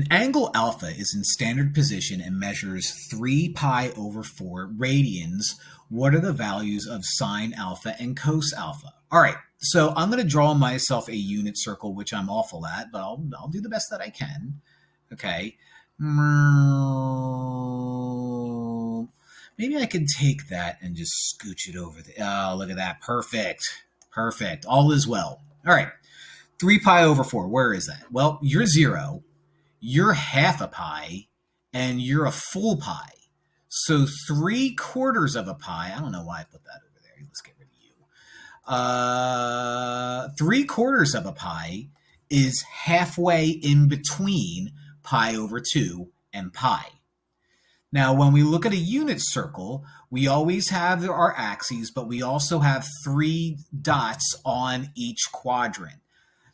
angle alpha is in standard position and measures 3 pi over 4 radians. What are the values of sine alpha and cos alpha? All right, so I'm going to draw myself a unit circle, which I'm awful at, but I'll do the best that I can. Okay. Maybe I can take that and just scooch it over there. Oh, look at that. Perfect. Perfect. All is well. All right. 3 pi over 4. Where is that? Well, you're 0. You're half a pi, and you're a full pi. So 3/4 of a pi. I don't know why I put that over there. Let's get rid of you. 3/4 of a pi is halfway in between pi over 2 and pi. Now, when we look at a unit circle, we always have our axes, but we also have 3 dots on each quadrant.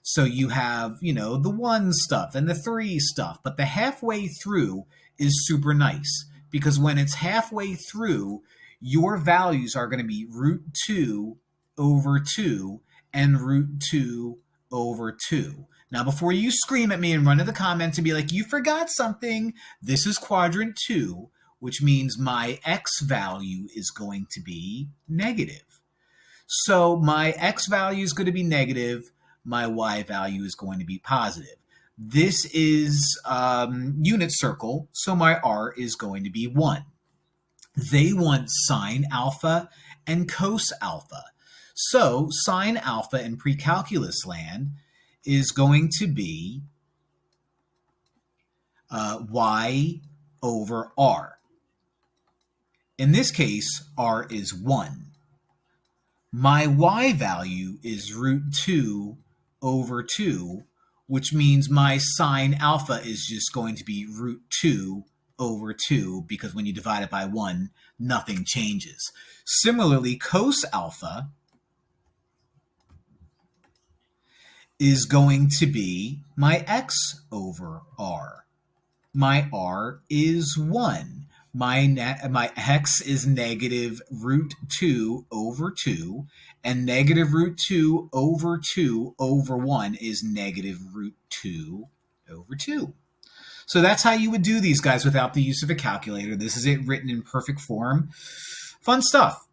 So you have, the 1 stuff and the 3 stuff, but the halfway through is super nice because when it's halfway through, your values are going to be √2 over 2 and √2 over 2. Now, before you scream at me and run to the comments and be like, you forgot something, this is quadrant 2, which means my x value is going to be negative. So my x value is going to be negative. My y value is going to be positive. This is unit circle, so my r is going to be 1. They want sine alpha and cos alpha. So sine alpha in precalculus land is going to be y over r. In this case, r is 1. My y value is √2 over 2, which means my sine alpha is just going to be √2 over 2 because when you divide it by 1, nothing changes. Similarly, cos alpha is going to be my x over r. My r is 1. My x is negative √2 over 2, and negative √2 over 2 over 1 is negative √2 over 2. So that's how you would do these guys without the use of a calculator. This is it written in perfect form. Fun stuff.